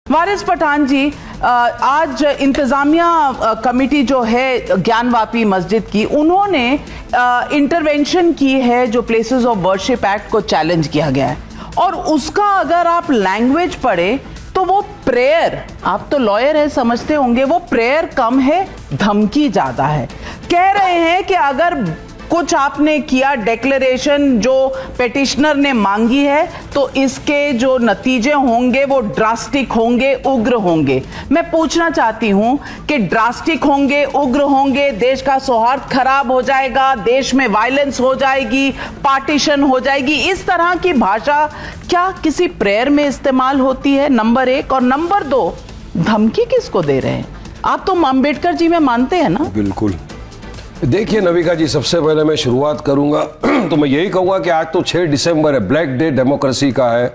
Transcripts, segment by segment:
वारिस पठान जी, आज इंतजामिया कमेटी जो है ज्ञानवापी मस्जिद की, उन्होंने इंटरवेंशन की है जो प्लेसेस ऑफ वर्शिप एक्ट को चैलेंज किया गया है, और उसका अगर आप लैंग्वेज पढ़े तो वो प्रेयर, आप तो लॉयर है समझते होंगे, वो प्रेयर कम है, धमकी ज्यादा है। कह रहे हैं कि अगर कुछ आपने किया डिक्लेरेशन जो पेटिशनर ने मांगी है तो इसके जो नतीजे होंगे वो ड्रास्टिक होंगे, उग्र होंगे। मैं पूछना चाहती हूं कि ड्रास्टिक होंगे, उग्र होंगे, देश का सौहार्द खराब हो जाएगा, देश में वायलेंस हो जाएगी, पार्टीशन हो जाएगी, इस तरह की भाषा क्या किसी प्रेयर में इस्तेमाल होती है? नंबर एक। और नंबर दो, धमकी किसको दे रहे हैं? आप तो अम्बेडकर जी में मानते हैं ना? बिल्कुल। देखिए नविका जी, सबसे पहले मैं शुरुआत करूंगा तो मैं यही कहूंगा कि आज तो 6 दिसंबर है, ब्लैक डे डेमोक्रेसी का है।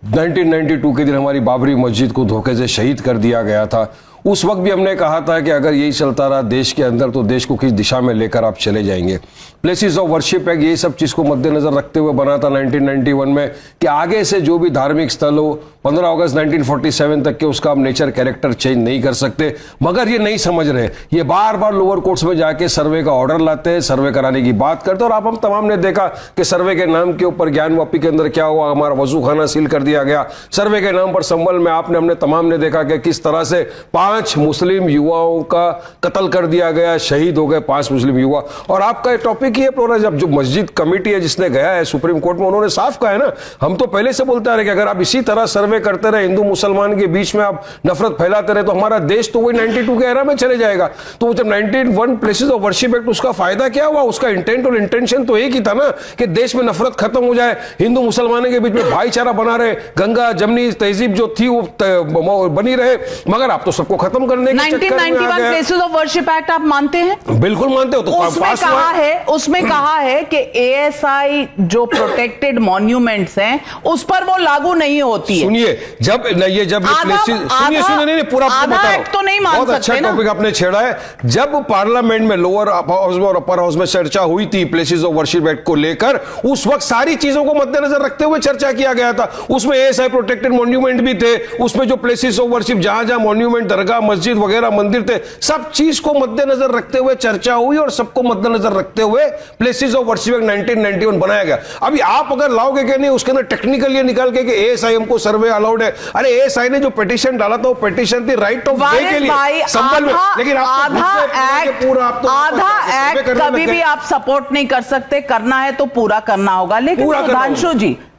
1992 के दिन हमारी बाबरी मस्जिद को धोखे से शहीद कर दिया गया था। उस वक्त भी हमने कहा था कि अगर यही चलता रहा देश के अंदर तो देश को किस दिशा में लेकर आप चले जाएंगे। प्लेसेस ऑफ वर्शिप एक्ट यही सब चीज को मद्देनजर रखते हुए बना था 1991 में कि आगे से जो भी धार्मिक स्थल हो 15 अगस्त 1947 तक के उसका आप नेचर कैरेक्टर चेंज नहीं कर सकते। मगर ये नहीं समझ रहे, ये बार बार लोअर कोर्ट्स में जाके सर्वे का ऑर्डर लाते हैं, सर्वे कराने की बात करते हैं। और आप हम तमाम ने देखा कि सर्वे के नाम के ऊपर ज्ञानवापी के अंदर क्या हुआ, हमारा वजू खाना सील कर दिया गया। सर्वे के नाम पर संभल में हमने तमाम ने देखा कि किस तरह से 5 मुस्लिम युवाओं का कत्ल कर दिया गया, शहीद हो गए 5 मुस्लिम युवा। और आपका टॉपिक ही है प्रोग्राम, जब जो मस्जिद कमेटी है जिसने गया है सुप्रीम कोर्ट में, उन्होंने साफ कहा है ना, हम तो पहले से बोलते आ रहे कि अगर आप इसी तरह सर्वे करते रहे, हिंदू मुसलमान के बीच में आप नफरत फैलाते रहे, तो हमारा देश तो वही 92 के एरा में चले जाएगा। तो जब 91 प्लेसेस ऑफ वर्शिप एक्ट, उसका फायदा क्या हुआ? उसका इंटेंट और इंटेंशन तो एक ही था ना कि देश में नफरत खत्म हो जाए, हिंदू मुसलमानों के बीच में भाईचारा बना रहे, गंगा जमनी तहजीब जो थी वो बनी रहे। मगर आप तो सबको खत्म करने के चक्कर में आ गए। 1991 प्लेसेस ऑफ वर्शिप एक्ट आप मानते हैं? बिल्कुल मानते हो। तो उसमें कहा है कि एएसआई जो प्रोटेक्टेड मॉन्यूमेंट्स हैं उस पर वो लागू नहीं होती है। सुनिए, जब पूरा एक्ट तो नहीं मान सकते। बहुत अच्छा टॉपिक आपने छेड़ा है। जब पार्लियामेंट में लोअर हाउस में और अपर हाउस में चर्चा हुई थी प्लेसेस ऑफ वर्शिप एक्ट को लेकर, उस वक्त सारी चीजों को मद्देनजर रखते हुए चर्चा किया गया था। उसमें एएसआई प्रोटेक्टेड मॉन्यूमेंट भी थे, उसमें जो प्लेसेस ऑफ वर्शिप जहां जहां मॉन्यूमेंट, दरगाह, मस्जिद वगैरह मंदिर थे, सब चीज को मद्देनजर रखते हुए चर्चा हुई और सबको मद्देनजर रखते हुए प्लेसेस ऑफ वर्शिप एक्ट 1991 बनाया गया। अभी आप अगर लाओगे कि नहीं उसके अंदर टेक्निकल ये निकाल के कि एएसआई हमको सर्वे अलाउड है, अरे एएसआई ने जो पिटीशन डाला था वो पिटीशन थी राइट ऑफ वे के लिए संबल में, लेकिन आधा एक्ट कभी भी आप सपोर्ट नहीं कर सकते, करना है तो पूरा करना होगा। लेकिन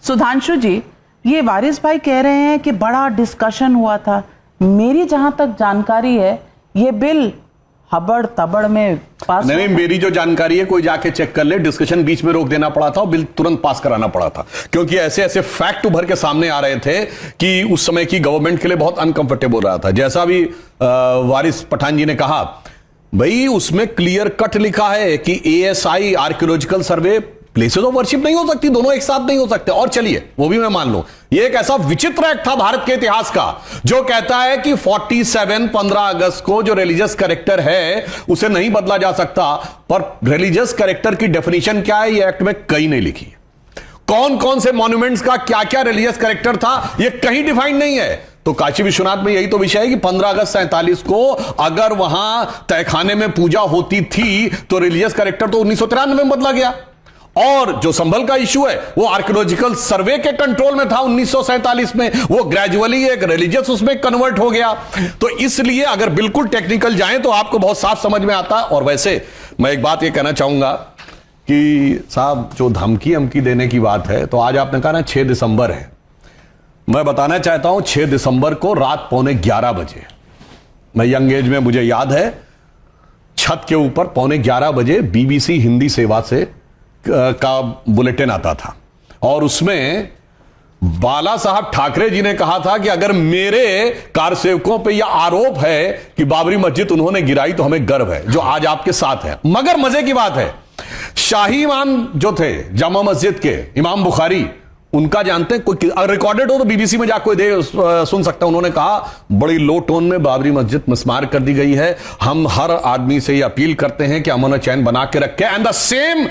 सुधांशु जी, ये वारिस भाई कह रहे हैं कि बड़ा डिस्कशन हुआ था। मेरी जहां तक जानकारी है ये बिल हबड़ तबड़ में पास नहीं, मेरी जो जानकारी है कोई जाके चेक कर ले, डिस्कशन बीच में रोक देना पड़ा था और बिल तुरंत पास कराना पड़ा था, क्योंकि ऐसे ऐसे फैक्ट उभर के सामने आ रहे थे कि उस समय की गवर्नमेंट के लिए बहुत अनकंफर्टेबल रहा था। जैसा भी वारिस पठान जी ने कहा, भाई उसमें क्लियर कट लिखा है कि ASI archaeological survey places of worship नहीं हो सकती, दोनों एक साथ नहीं हो सकते। और चलिए वो भी मैं मान लूं, ये एक ऐसा विचित्र एक्ट था भारत के इतिहास का जो कहता है कि 15 अगस्त को जो रिलीजियस कैरेक्टर है उसे नहीं बदला जा सकता। पर रिलीजियस कैरेक्टर की डेफिनेशन क्या है, ये एक्ट में कहीं नहीं लिखी। कौन कौन से मॉन्यूमेंट्स का क्या क्या रिलीजियस कैरेक्टर था, ये कहीं डिफाइंड नहीं है। तो काशी विश्वनाथ में यही तो विषय है कि 15 अगस्त 47 को अगर वहां तहखाने में पूजा होती थी तो रिलीजियस कैरेक्टर तो 1993 में बदला गया। और जो संभल का इशू है वो आर्कियोलॉजिकल सर्वे के कंट्रोल में था 1947 में, वो ग्रेजुअली एक रिलीजियस उसमें कन्वर्ट हो गया। तो इसलिए अगर बिल्कुल टेक्निकल जाएं तो आपको बहुत साफ समझ में आता है। और वैसे मैं एक बात ये कहना चाहूंगा कि साहब जो धमकी देने की बात है, तो आज आपने कहा ना 6 दिसंबर है, मैं बताना चाहता हूं 6 दिसंबर को रात 11:15 बजे, मैं यंग एज में मुझे याद है, छत के ऊपर 11:15 बजे बीबीसी हिंदी सेवा से का बुलेटिन आता था और उसमें बाला साहब ठाकरे जी ने कहा था कि अगर मेरे कारसेवकों पे यह आरोप है कि बाबरी मस्जिद उन्होंने गिराई तो हमें गर्व है, जो आज आपके साथ है। मगर मजे की बात है, शाही इमाम जो थे जामा मस्जिद के इमाम बुखारी, उनका जानते हैं, कोई रिकॉर्डेड हो तो बीबीसी में जाकर कोई सुन सकता है। उन्होंने कहा बड़ी लो टोन में बाबरी मस्जिद मिसमार कर दी गई है, हम हर आदमी से ये अपील करते हैं कि अमन और चैन बना के रखे। एंड द सेम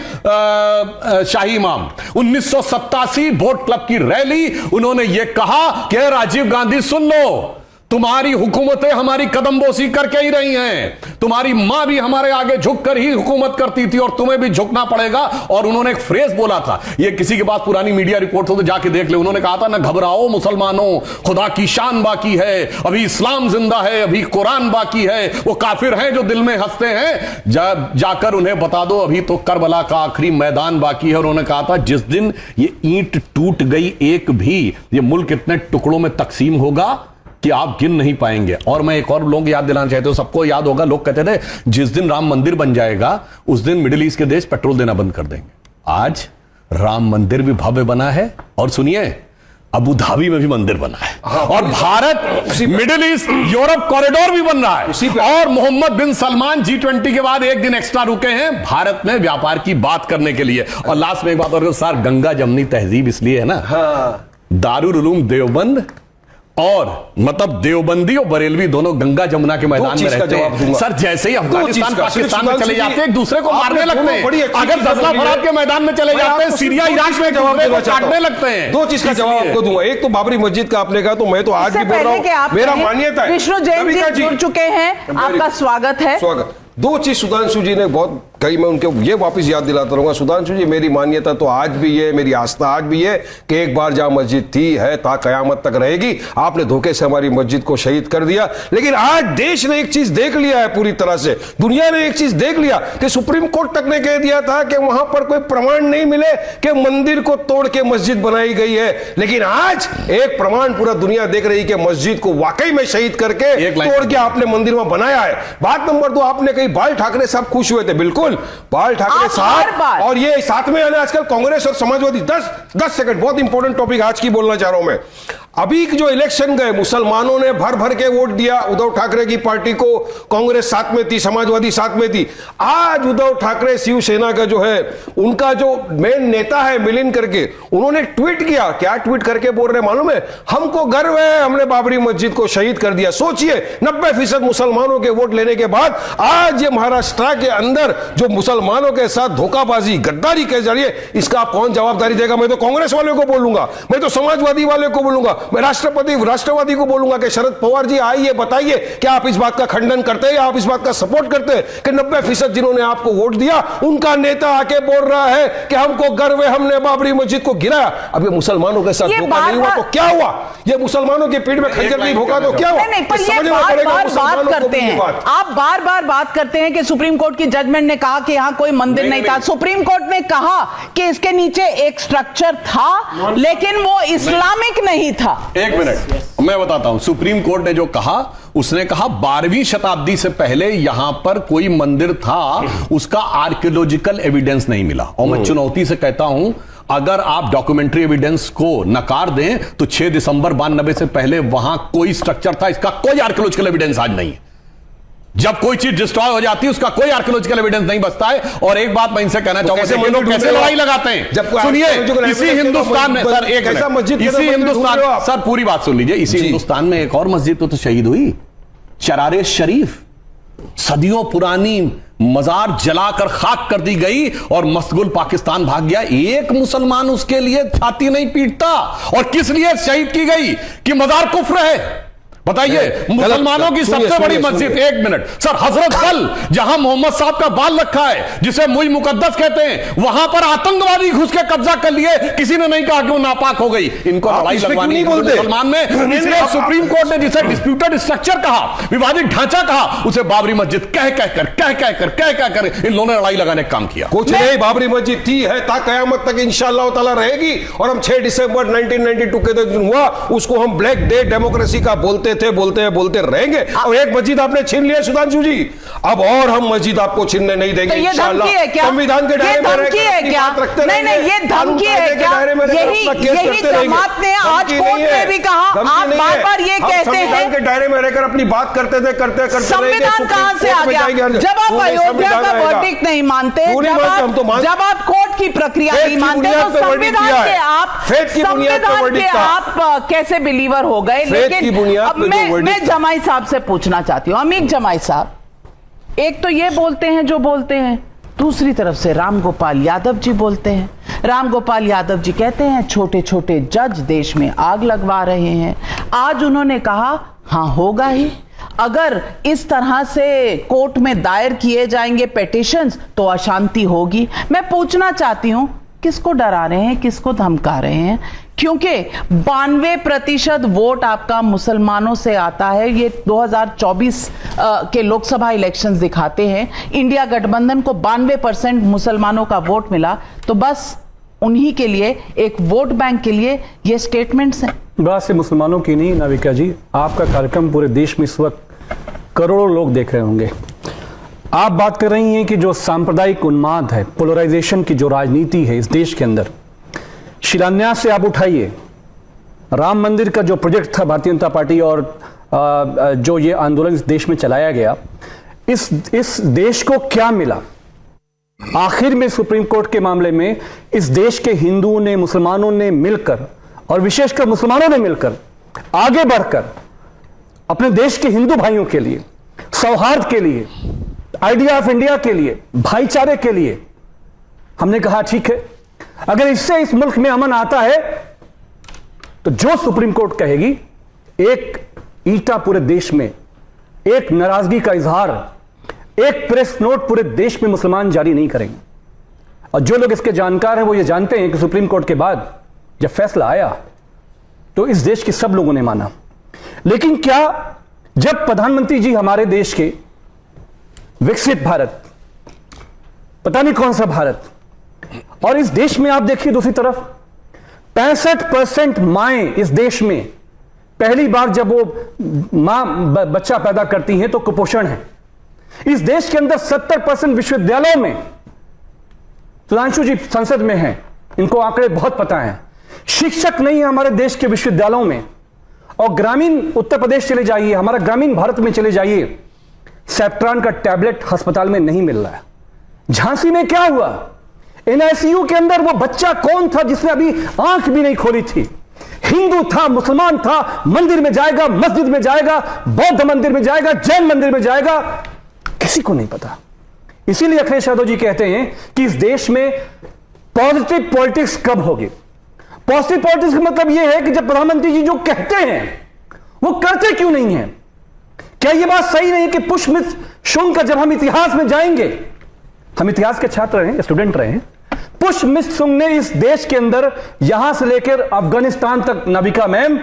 शाही इमाम 1987 वोट क्लब की रैली, उन्होंने ये कहा कि राजीव गांधी सुन लो, तुम्हारी हुकूमतें हमारी कदमबोसी करके ही रही हैं। तुम्हारी मां भी हमारे आगे झुककर ही हुकूमत करती थी और तुम्हें भी झुकना पड़ेगा। और उन्होंने एक फ्रेज बोला था, ये किसी के पास पुरानी मीडिया रिपोर्ट हो तो जाके देख ले, उन्होंने कहा था ना, घबराओ मुसलमानों, खुदा की शान बाकी है, अभी इस्लाम जिंदा है, अभी कुरान बाकी है, वो काफिर हैं जो दिल में हंसते हैं, जाकर उन्हें बता दो अभी तो करबला का आखिरी मैदान बाकी है। और उन्होंने कहा था जिस दिन ये ईंट टूट गई एक भी, ये मुल्क इतने टुकड़ों में तकसीम होगा कि आप गिन नहीं पाएंगे। और मैं एक और लोग याद दिलाना चाहते हो, सबको याद होगा, लोग कहते थे जिस दिन राम मंदिर बन जाएगा उस दिन मिडिल ईस्ट के देश पेट्रोल देना बंद कर देंगे। आज राम मंदिर भी भव्य बना है, और सुनिए अबू धाबी में भी मंदिर बना है, और Bharat middle east Europe corridor भी बन रहा है। और मोहम्मद बिन सलमान G20 के बाद एक दिन एक्स्ट्रा रुके हैं भारत में व्यापार की बात करने के लिए। और लास्ट में एक बात और, सर गंगा जमनी तहजीब इसलिए है ना, दारुल उलूम देवबंद और मतलब देवबंदी और बरेलवी दोनों गंगा जमुना के मैदान में रहते हैं। सर जैसे ही अफगानिस्तान पाकिस्तान में चले जाते हैं एक दूसरे को मारने लगते हैं, अगर दसला फराद के मैदान में चले जाते हैं सीरिया इराक में जवाब काटने लगते हैं। दो चीज का जवाब आपको दूंगा। एक तो बाबरी मस्जिद का आपने कहा, तो मैं तो आज भी बोल रहा हूं, मेरा मान्यता है। विष्णु जैन जी जुड़ चुके हैं, आपका स्वागत है। स्वागत। दो चीज सुधांशु जी ने बहुत कही, मैं उनके ये वापस याद दिलाता रहूंगा। सुधांशु जी, मेरी मान्यता तो आज भी है, मेरी आस्था आज भी है कि एक बार जहां मस्जिद थी है ता कयामत तक रहेगी। आपने धोखे से हमारी मस्जिद को शहीद कर दिया, लेकिन आज देश ने एक चीज देख लिया है पूरी तरह से, दुनिया ने एक चीज देख लिया कि सुप्रीम कोर्ट तक ने कह दिया था कि वहां पर कोई प्रमाण नहीं मिले कि मंदिर को तोड़ के मस्जिद बनाई गई है, लेकिन आज एक प्रमाण पूरा दुनिया देख रही कि मस्जिद को वाकई में शहीद करके तोड़ के आपने मंदिर में बनाया है। बात नंबर 2, आपने कही बाल ठाकरे साहब खुश हुए थे, बिल्कुल बाल ठाकरे साहब, और ये साथ में आजकल कांग्रेस और समाजवादी। 10 सेकंड, बहुत इंपॉर्टेंट टॉपिक आज की बोलना चाह रहा हूं मैं। अभी जो इलेक्शन गए, मुसलमानों ने भर भर के वोट दिया उद्धव ठाकरे की पार्टी को, कांग्रेस साथ में थी, समाजवादी साथ में थी। आज उद्धव ठाकरे शिवसेना का जो है, उनका जो मेन नेता है मिलिंद करके, उन्होंने ट्वीट किया। क्या ट्वीट करके बोल रहे मालूम है? हमको गर्व है, हमने बाबरी मस्जिद को शहीद कर दिया। सोचिए 90% मुसलमानों के वोट लेने के बाद आज ये महाराष्ट्र के अंदर जो मुसलमानों के साथ धोखाबाजी, गद्दारी के जरिए, इसका आप कौन जवाबदारी देगा? मैं तो कांग्रेस वाले को बोलूंगा, मैं तो समाजवादी वाले को बोलूंगा, मैं राष्ट्रवादी को बोलूंगा कि शरद पवार जी आइए, बताइए क्या आप इस बात का खंडन करते हैं, आप इस बात का सपोर्ट करते हैं कि 90% जिन्होंने आपको वोट दिया उनका नेता आके बोल रहा है कि हमको गर्व है, हमने बाबरी मस्जिद को गिराया। अब ये मुसलमानों के साथ धोखा नहीं हुआ तो क्या हुआ? ये मुसलमानों के पीठ में खंजर नहीं भोंका तो क्या हुआ? आप बार बार बात करते हैं कि सुप्रीम कोर्ट की जजमेंट ने कहा कि यहां कोई मंदिर नहीं था। सुप्रीम कोर्ट ने कहा कि इसके नीचे एक स्ट्रक्चर था, लेकिन वो इस्लामिक नहीं था। एक मिनट, मैं बताता हूं। सुप्रीम कोर्ट ने जो कहा, उसने कहा 12वीं शताब्दी से पहले यहां पर कोई मंदिर था, उसका आर्कियोलॉजिकल एविडेंस नहीं मिला। और मैं चुनौती से कहता हूं, अगर आप डॉक्यूमेंट्री एविडेंस को नकार दें तो 6 दिसंबर 92 से पहले वहां कोई स्ट्रक्चर था, इसका कोई आर्कियोलॉजिकल एविडेंस आज नहीं है। जब कोई चीज डिस्ट्रॉय हो जाती है उसका कोई आर्कियोलॉजिकल एविडेंस नहीं बचता है। और एक बात मैं इनसे कहना चाहूंगा, ये लोग कैसे लड़ाई लगाते हैं। सुनिए, इसी हिंदुस्तान में सर, एक मिनट, इसी हिंदुस्तान, सर पूरी बात सुन लीजिए, इसी हिंदुस्तान में एक और मस्जिद तो शहीद हुई, चरारे शरीफ, सदियों पुरानी मजार जलाकर खाक कर दी गई और मस्तगुल पाकिस्तान भाग गया। एक मुसलमान उसके लिए छाती नहीं पीटता। और किस लिए शहीद की गई? कि मजार कुफ्र है। बताइए, मुसलमानों की सबसे बड़ी मस्जिद, एक मिनट सर, हजरत बल, जहां मोहम्मद साहब का बाल रखा है, जिसे मुई मुकद्दस कहते हैं, वहां पर आतंकवादी घुस के कब्जा कर लिए, किसी ने नहीं कहा कि वो नापाक हो गई। इनको लड़ाई लगवानी मुसलमान में, इसलिए सुप्रीम कोर्ट ने जिसे डिस्प्यूटेड स्ट्रक्चर कहा, विवादित ढांचा कहा, उसे बाबरी मस्जिद कह कहकर इन लोगों ने लड़ाई लगाने का काम किया। कुछ नहीं, बाबरी मस्जिद थी है ता कयामत तक इंशाअल्लाह ताला रहेगी। और हम 6 दिसंबर 1992 के दिन हुआ, उसको हम ब्लैक डे डेमोक्रेसी का बोलते रहेंगे। और एक मस्जिद आपने छीन लिया सुधांशु जी, अब और हम मस्जिद आपको छीनने नहीं देंगे इंशाअल्लाह। संविधान के दायरे में धमकी है क्या? नहीं, ये धमकी है क्या? यही जमात ने आज कोर्ट में भी कहा। आप बार बार ये कहते हैं संविधान के दायरे में रहकर अपनी बात करते संविधान कहां से आ गया? जब आप अयोध्या का वर्डिक्ट नहीं मानते, जब आप कोर्ट की प्रक्रिया नहीं मानते, तो संविधान के आप कैसे बिलीवर हो गए? लेकिन मैं जमाई साहब से पूछना चाहती हूं, अमीक जमाई साहब, एक तो ये बोलते हैं जो बोलते हैं, दूसरी तरफ से राम गोपाल यादव जी बोलते हैं। राम गोपाल यादव जी कहते हैं छोटे छोटे जज देश में आग लगवा रहे हैं। आज उन्होंने कहा हाँ होगा ही। अगर इस तरह से कोर्ट में दायर किए जाएंगे पिटीशंस तो अशांति होगी। मैं पूछना चाहती हूं, किसको डरा रहे हैं, किसको धमका रहे हैं? क्योंकि 92% वोट आपका मुसलमानों से आता है। ये 2024 के लोकसभा इलेक्शंस दिखाते हैं। इंडिया गठबंधन को 92% मुसलमानों का वोट मिला, तो बस उन्हीं के लिए, एक वोट बैंक के लिए ये स्टेटमेंट्स हैं। बात से मुसलमानों की नहीं नाविका जी, आपका कार्यक्रम पूरे देश में इस वक्त करोड़ों लोग देख रहे होंगे। आप बात कर रही हैं कि जो सांप्रदायिक उन्माद है, पोलराइजेशन की जो राजनीति है इस देश के अंदर, शिलान्यास से आप उठाइए, राम मंदिर का जो प्रोजेक्ट था भारतीय जनता पार्टी और जो ये आंदोलन इस देश में चलाया गया, इस देश को क्या मिला? आखिर में सुप्रीम कोर्ट के मामले में इस देश के हिंदुओं ने, मुसलमानों ने मिलकर, और विशेषकर मुसलमानों ने मिलकर आगे बढ़कर अपने देश के हिंदू भाइयों के लिए, सौहार्द के लिए, आइडिया ऑफ इंडिया के लिए, भाईचारे के लिए हमने कहा ठीक है, अगर इससे इस मुल्क में अमन आता है तो जो सुप्रीम कोर्ट कहेगी, एक ईटा पूरे देश में, एक नाराजगी का इजहार, एक प्रेस नोट पूरे देश में मुसलमान जारी नहीं करेंगे। और जो लोग इसके जानकार हैं वो ये जानते हैं कि सुप्रीम कोर्ट के बाद जब फैसला आया तो इस देश के सब लोगों ने माना। लेकिन क्या जब प्रधानमंत्री जी हमारे देश के विकसित भारत, पता नहीं कौन सा भारत, और इस देश में आप देखिए दूसरी तरफ 65% माएं इस देश में पहली बार जब वो मां बच्चा पैदा करती हैं तो कुपोषण है। इस देश के अंदर 70% विश्वविद्यालयों में, सुधांशु जी संसद में हैं, इनको आंकड़े बहुत पता हैं, शिक्षक नहीं है हमारे देश के विश्वविद्यालयों में। और ग्रामीण उत्तर प्रदेश चले जाइए, हमारा ग्रामीण भारत में चले जाइए, सेप्ट्रान का टैबलेट अस्पताल में नहीं मिल रहा है। झांसी में क्या हुआ? एनआईसीयू के अंदर वो बच्चा कौन था जिसने अभी आंख भी नहीं खोली थी? हिंदू था, मुसलमान था, मंदिर में जाएगा, मस्जिद में जाएगा, बौद्ध मंदिर में जाएगा, जैन मंदिर में जाएगा, किसी को नहीं पता। इसीलिए अखिलेश यादव जी कहते हैं कि इस देश में पॉजिटिव पॉलिटिक्स कब होगी। पॉजिटिव पॉलिटिक्स का मतलब यह है कि जब प्रधानमंत्री जी जो कहते हैं वो करते क्यों नहीं है? क्या यह बात सही नहीं है कि पुष्पमित्र शुंग का, जब हम इतिहास में जाएंगे, हम इतिहास के छात्र रहे, स्टूडेंट रहे, पुष्पमित्र शुंग ने इस देश के अंदर यहां से लेकर अफगानिस्तान तक, नाविका मैम,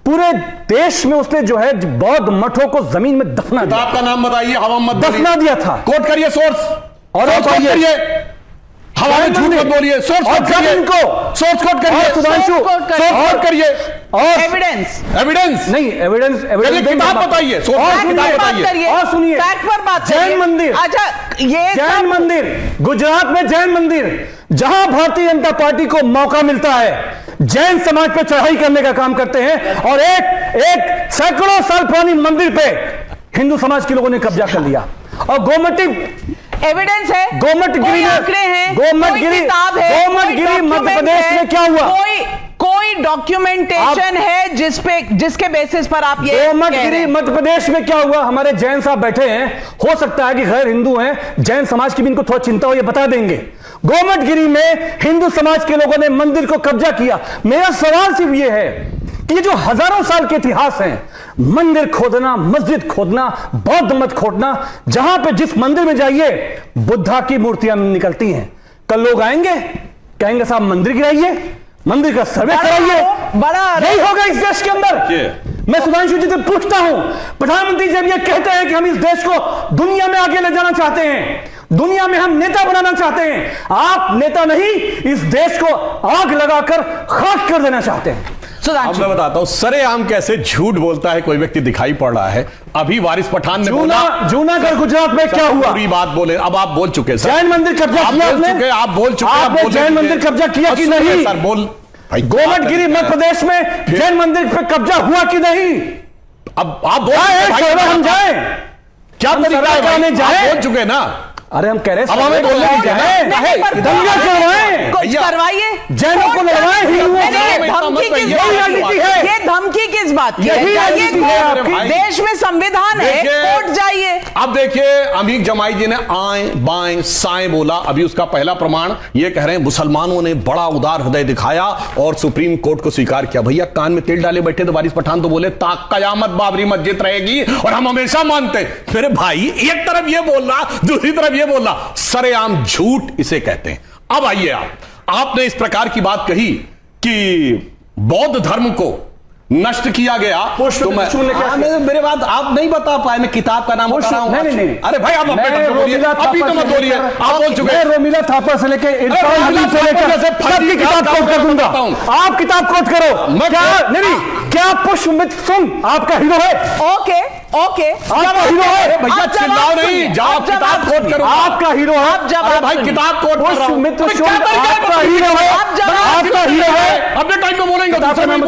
पूरे देश में उसने जो है बौद्ध मठों को जमीन में दफना दिया। आपका नाम बताइए, हवा मत दफना दिया था। कोट करिए सोर्स, और सोर्स कोट करिए, हवा में झूठ मत बोलिए, सोर्स कोट करिए, सोर्स कोट करिए, सुधांशु सोर्स कोट करिए, और एविडेंस नहीं, एविडेंस किताब बताइए, सोर्स किताब बताइए, और सुनिए, फैक्ट पर बात जैन मंदिर, अच्छा ये जैन मंदिर, गुजरात में जैन मंदिर, जहां भारतीय जनता पार्टी को मौका मिलता है जैन समाज पर चढ़ाई करने का काम करते हैं, और एक सैकड़ों साल पुरानी मंदिर पे हिंदू समाज के लोगों ने कब्जा कर लिया। और गोमती एविडेंस है, गोमटगिरी आंकड़े हैं, गोमटगिरी, गोमटगिरी मध्य प्रदेश में क्या हुआ? कोई डॉक्यूमेंटेशन है जिसके बेसिस पर आप ये गोमटगिरी मध्य प्रदेश में क्या हुआ? हमारे जैन साहब बैठे हैं, हो सकता है कि गैर हिंदू हैं, जैन समाज की भी इनको थोड़ा चिंता हो, ये बता देंगे। गोमटगिरी में हिंदू समाज के लोगों ने मंदिर को कब्जा किया। मेरा सवाल सिर्फ ये है कि जो हजारों साल के इतिहास हैं, मंदिर खोदना, मस्जिद खोदना, बौद्ध मत खोदना, जहां पे जिस मंदिर में जाइए बुद्धा की मूर्तियां निकलती हैं, कल लोग आएंगे कहेंगे साहब मंदिर गिराइए, मंदिर का सर्वे कराइए, यही होगा इस देश के अंदर। मैं सुधांशु जी से पूछता हूं, प्रधानमंत्री जब ये कहते हैं कि हम इस देश को दुनिया में आगे ले जाना चाहते हैं, दुनिया में हम नेता बनाना चाहते हैं, आप नेता नहीं, इस देश को आग लगाकर खाक कर देना चाहते हैं। अब मैं बताता हूं सरेआम कैसे झूठ बोलता है कोई व्यक्ति दिखाई पड़ रहा है। अभी वारिस पठान ने बोला, जूनागढ़ गुजरात में क्या हुआ? पूरी बात बोले, अब आप बोल चुके सर। जैन मंदिर कब्जा किया आपने? आप बोल चुके, आपने जैन मंदिर कब्जा किया कि नहीं? सर बोल, गोमटगिरी मध्य प्रदेश में जैन मंदिर पर कब्जा हुआ कि नहीं? अब आप बोल, हम जाए, क्या तरीका है? जाए, बोल चुके ना। अरे हम कह रहे अब हमें बोलने की दंगा करवाएं, कुछ करवाइए, जैनों को लड़वाएं, धमकी किस राजनीति है? ये धमकी किस बात की? यही राजनीति है आपकी। देश में संविधान है, कोर्ट जाइए। अब देखिए अमीर जमाई जी ने आए बाएं साएं बोला। अभी उसका पहला प्रमाण ये कह रहे हैं मुसलमानों ने बड़ा उदार हृदय दिखाया और सुप्रीम कोर्ट को स्वीकार किया। भैया कान में तेल डाले बैठे तो वारिस पठान तो बोले ताक कयामत बाबरी मस्जिद रहेगी और हम हमेशा मानते। मेरे भाई एक तरफ ये बोल रहा दूसरी तरफ ये बोल रहा, सरेआम झूठ इसे कहते हैं। अब आइए आपने इस प्रकार की बात कही कि बौद्ध धर्म को नष्ट किया गया तो मेरे बात आप नहीं बता पाए। मैं किताब का नाम बता रहा हूं। नहीं। अरे भाई आप अभी तो मत बोलिए, आप बोल चुके हैं। रोमिला थापा से लेके सबकी किताब कोट कर दूंगा। आप किताब कोट करो। क्या पुष्पमित्र सिंह आपका हीरो है? ओके आपका हीरो है? भैया चिल्लाओ नहीं, जाओ किताब कोट करो। आपका हीरो है? आप जवाब भाई किताब कोट कर रहा हूं। पुष्पमित्र सिंह आपका हीरो है? आपका हीरो है? अपने टाइम में बोलेंगे। किताब का नाम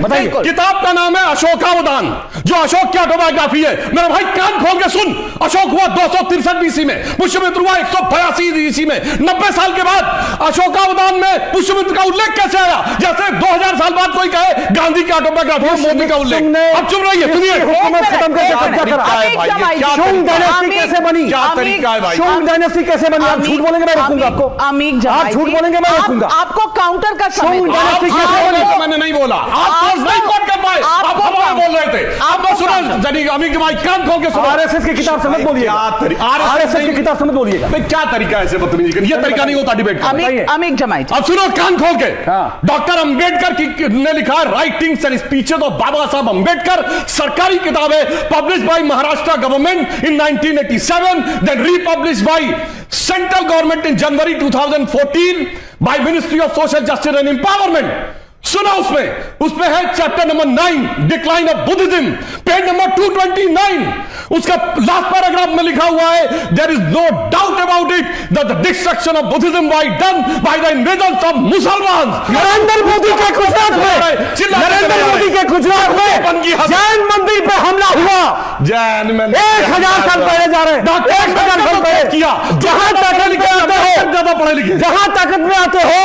बताइए। किताब का नाम है अशोकावदान, जो अशोक की ऑटोबायोग्राफी है। मेरा भाई कान खोल के सुन। अशोक हुआ 263 बीसी में, पुष्यमित्र हुआ 182 बीसी में। 90 साल के बाद अशोकावदान में पुष्यमित्र का उल्लेख कैसे आया? जैसे 2000 साल बाद कोई कहे गांधी की ऑटोबायोग्राफी में मोदी का उल्लेख। अब चुप रहिए, सुनिए। हुकूमत खत्म करके शुंग डायनेस्टी कैसे बनी? क्या तरीका है भाई? शुंग डायनेस्टी कैसे बनी? आप झूठ बोलेंगे मैं रोकूंगा आपको। आप झूठ बोलेंगे मैं रोकूंगा आपको काउंटर का समय शुंग डायनेस्टी कैसे बनी? मैंने नहीं बोला, आप नहीं कोट कर पाए, आप हवा में बोल रहे थे। आप सुनो जनी अमीर भाई कान खोल के सुनो। आरएसएस की किताब समझ बोलिएगा। आरएसएस की किताब समझ बोलिएगा। क्या तरीका है ऐसे बदतमीजी करने? ये तरीका नहीं होता डिबेट का। अमीर जमाई अब सुनो कान खोल के। हाँ। डॉक्टर अंबेडकर ने लिखा writings and speeches of Baba Saheb Ambedkar, सरकारी किताब है, publish by Maharashtra government in 1987, then republish by central government in January 2014 by ministry of social justice and empowerment. सुना उसमें है chapter number 9 decline of Buddhism, page number 229। उसका लास्ट पैराग्राफ में लिखा हुआ है there is no doubt about it that the destruction of Buddhism was done by the invasion of मुसलमान। नरेंद्र मोदी के गुजरात में जैन मंदिर पे हमला हुआ। जैन मंदिर 1000 साल पहले जा रहे हैं। 1000 साल पहले किया। जहां ताकत में आते हो, ज्यादा पढ़े लिखे, जहां ताकत में आते हो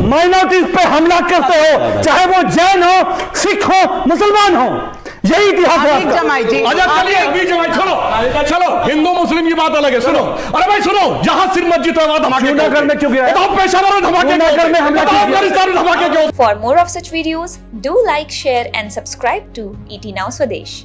माइनॉरिटीज पे हमला करते हो, चाहे वो जैन हो, सिख हो, मुसलमान हो। यही इतिहास है। चलो हिंदू मुस्लिम की बात अलग है। सुनो, अरे भाई सुनो, जहां सिर मस्जिद है वहां धमाके में क्यों गया? पेशावर में धमाके अफगानिस्तान में धमाके क्यों? For more of such videos, do like, share and subscribe to ET Now Swadesh.